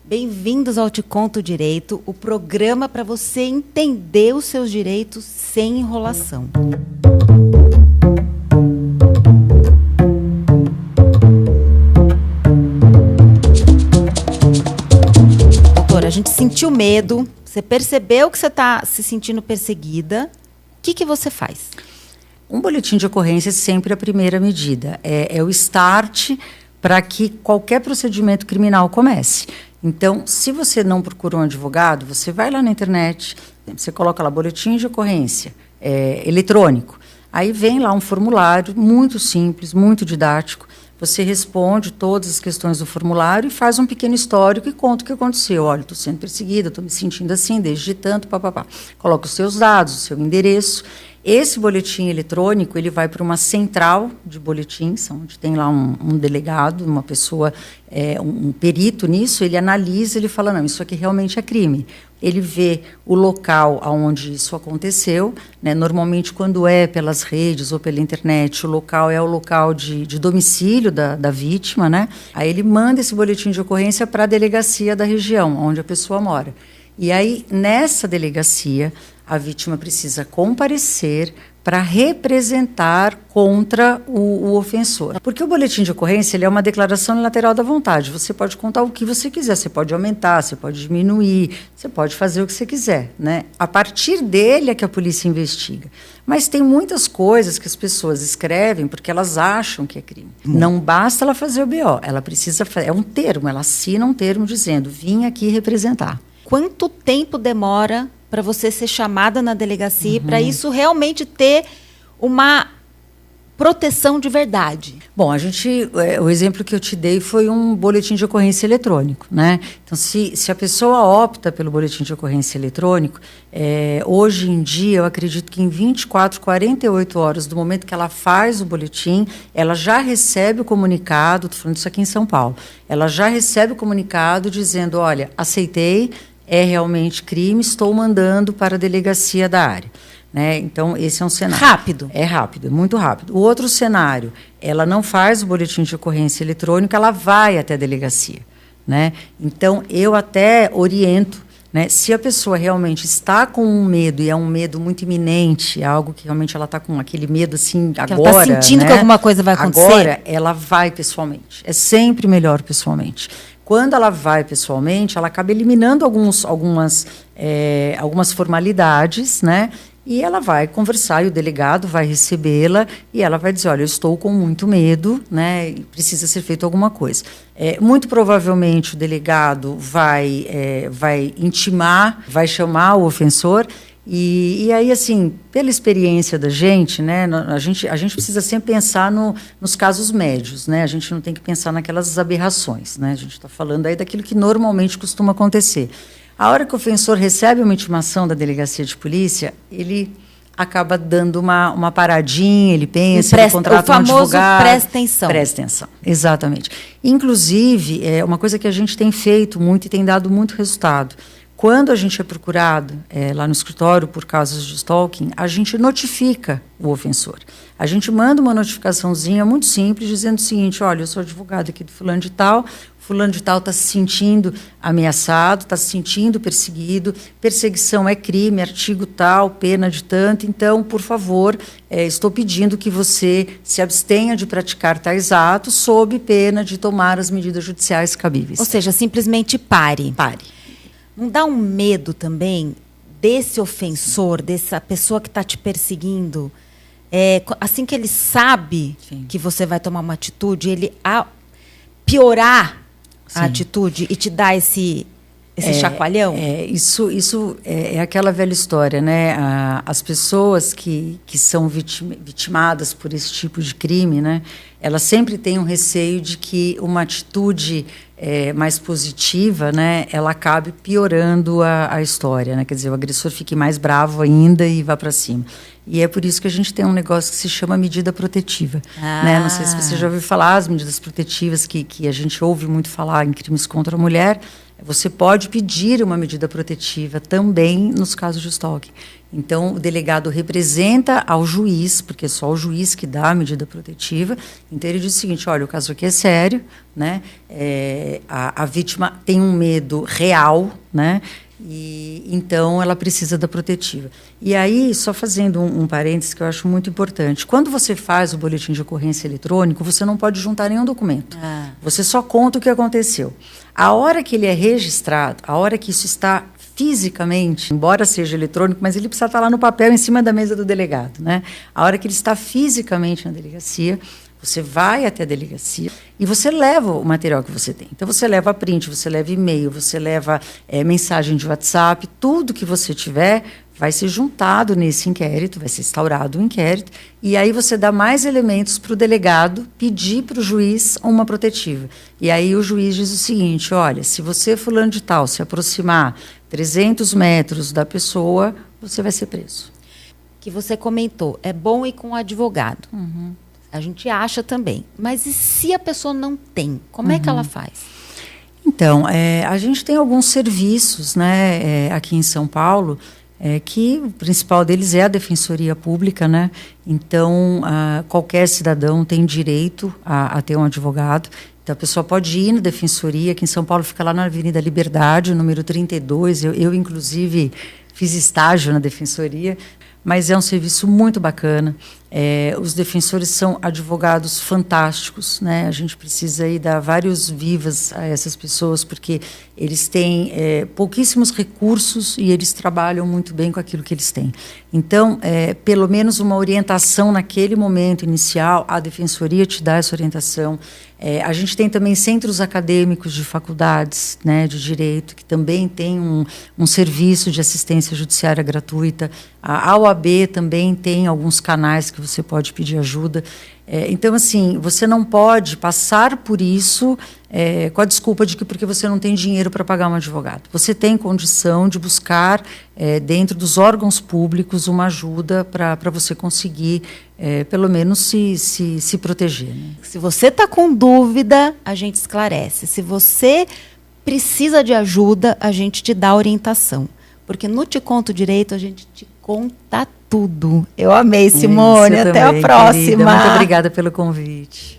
Bem-vindos ao Te Conto Direito, o programa para você entender os seus direitos sem enrolação. Doutora, a gente sentiu medo, você percebeu que você está se sentindo perseguida, o que você faz? Um boletim de ocorrência é sempre a primeira medida, é o start para que qualquer procedimento criminal comece. Então, se você não procura um advogado, você vai lá na internet, você coloca lá boletim de ocorrência eletrônico. Aí vem lá um formulário muito simples, muito didático. Você responde todas as questões do formulário e faz um pequeno histórico e conta o que aconteceu. Olha, estou sendo perseguida, estou me sentindo assim, desde tanto, papapá. Coloca os seus dados, o seu endereço. Esse boletim eletrônico, ele vai para uma central de boletins, onde tem lá um delegado, uma pessoa, um perito nisso, ele analisa, ele fala, não, isso aqui realmente é crime. Ele vê o local onde isso aconteceu, né? Normalmente quando é pelas redes ou pela internet, o local é o local de domicílio da vítima, né? Aí ele manda esse boletim de ocorrência para a delegacia da região, onde a pessoa mora. E aí, nessa delegacia, a vítima precisa comparecer para representar contra o ofensor. Porque o boletim de ocorrência ele é uma declaração unilateral da vontade. Você pode contar o que você quiser, você pode aumentar, você pode diminuir, você pode fazer o que você quiser, né? A partir dele é que a polícia investiga. Mas tem muitas coisas que as pessoas escrevem porque elas acham que é crime. Não basta ela fazer o BO, ela precisa fazer, é um termo, ela assina um termo dizendo, vim aqui representar. Quanto tempo demora para você ser chamada na delegacia, para isso realmente ter uma proteção de verdade? Bom, o exemplo que eu te dei foi um boletim de ocorrência eletrônico, né? Então, se a pessoa opta pelo boletim de ocorrência eletrônico, hoje em dia, eu acredito que em 24, 48 horas do momento que ela faz o boletim, ela já recebe o comunicado, estou falando isso aqui em São Paulo, ela já recebe o comunicado dizendo, olha, aceitei, é realmente crime, estou mandando para a delegacia da área. Né? Então, esse é um cenário. Rápido. É rápido, é muito rápido. O outro cenário, ela não faz o boletim de ocorrência eletrônico, ela vai até a delegacia. Né? Então, eu até oriento, né? Se a pessoa realmente está com um medo, e é um medo muito iminente, é algo que realmente ela está com aquele medo assim, que agora. Ela está sentindo, né? Que alguma coisa vai acontecer. Agora, ela vai pessoalmente. É sempre melhor pessoalmente. Quando ela vai pessoalmente, ela acaba eliminando algumas formalidades, né? E ela vai conversar, e o delegado vai recebê-la, e ela vai dizer, olha, eu estou com muito medo, né? E precisa ser feito alguma coisa. Muito provavelmente o delegado vai intimar, vai chamar o ofensor, e aí, assim, pela experiência da gente, né, a gente precisa sempre pensar nos casos médios, né? A gente não tem que pensar naquelas aberrações, né? A gente está falando aí daquilo que normalmente costuma acontecer. A hora que o ofensor recebe uma intimação da delegacia de polícia, ele acaba dando uma paradinha, ele pensa, ele contrata um advogado. Presta atenção. Presta atenção, exatamente. Inclusive, é uma coisa que a gente tem feito muito e tem dado muito resultado. Quando a gente é procurado lá no escritório por casos de stalking, a gente notifica o ofensor. A gente manda uma notificaçãozinha muito simples, dizendo o seguinte, olha, eu sou advogado aqui do fulano de tal está se sentindo ameaçado, está se sentindo perseguido, perseguição é crime, artigo tal, pena de tanto, então, por favor, estou pedindo que você se abstenha de praticar tais atos sob pena de tomar as medidas judiciais cabíveis. Ou seja, simplesmente pare. Pare. Não dá um medo também desse ofensor, dessa pessoa que está te perseguindo, assim que ele sabe Sim. que você vai tomar uma atitude, ele piorar Sim. a atitude e te dar esse chacoalhão? Isso é aquela velha história, né? As pessoas que são vitimadas por esse tipo de crime, né? Elas sempre têm um receio de que uma atitude mais positiva, né? Ela acabe piorando a história, né? Quer dizer, o agressor fique mais bravo ainda e vá para cima. E é por isso que a gente tem um negócio que se chama medida protetiva. Né? Não sei se você já ouviu falar, as medidas protetivas que a gente ouve muito falar em crimes contra a mulher, você pode pedir uma medida protetiva também nos casos de stalking. Então, o delegado representa ao juiz, porque é só o juiz que dá a medida protetiva. Então, ele diz o seguinte: olha, o caso aqui é sério, né? A vítima tem um medo real, né? E então ela precisa da protetiva. E aí, só fazendo um parênteses que eu acho muito importante, quando você faz o boletim de ocorrência eletrônico, você não pode juntar nenhum documento. Você só conta o que aconteceu. A hora que ele é registrado, a hora que isso está fisicamente, embora seja eletrônico, mas ele precisa estar lá no papel em cima da mesa do delegado, né? A hora que ele está fisicamente na delegacia, você vai até a delegacia e você leva o material que você tem. Então, você leva print, você leva e-mail, você leva mensagem de WhatsApp, tudo que você tiver vai ser juntado nesse inquérito, vai ser instaurado um inquérito, e aí você dá mais elementos para o delegado pedir para o juiz uma protetiva. E aí o juiz diz o seguinte: olha, se você, fulano de tal, se aproximar 300 metros da pessoa, você vai ser preso. Que você comentou, é bom ir com o advogado. A gente acha também. Mas e se a pessoa não tem? Como é que ela faz? Então, a gente tem alguns serviços, né, aqui em São Paulo, que o principal deles é a Defensoria Pública, né? Então, qualquer cidadão tem direito a ter um advogado. Então, a pessoa pode ir na Defensoria, que em São Paulo fica lá na Avenida Liberdade, número 32. Eu inclusive, fiz estágio na Defensoria, mas é um serviço muito bacana. Os defensores são advogados fantásticos, né? A gente precisa aí dar vários vivas a essas pessoas, porque eles têm pouquíssimos recursos e eles trabalham muito bem com aquilo que eles têm. Então, pelo menos uma orientação naquele momento inicial, a defensoria te dá essa orientação. A gente tem também centros acadêmicos de faculdades, né, de direito, que também tem um serviço de assistência judiciária gratuita. A OAB também tem alguns canais que você pode pedir ajuda. Então, assim, você não pode passar por isso com a desculpa de que porque você não tem dinheiro para pagar um advogado. Você tem condição de buscar, dentro dos órgãos públicos, uma ajuda para você conseguir, pelo menos, se proteger, né? Se você está com dúvida, a gente esclarece. Se você precisa de ajuda, a gente te dá orientação. Porque no Te Conto Direito, a gente te conta tudo. Eu amei, Simone. Até a próxima. Querida. Muito obrigada pelo convite.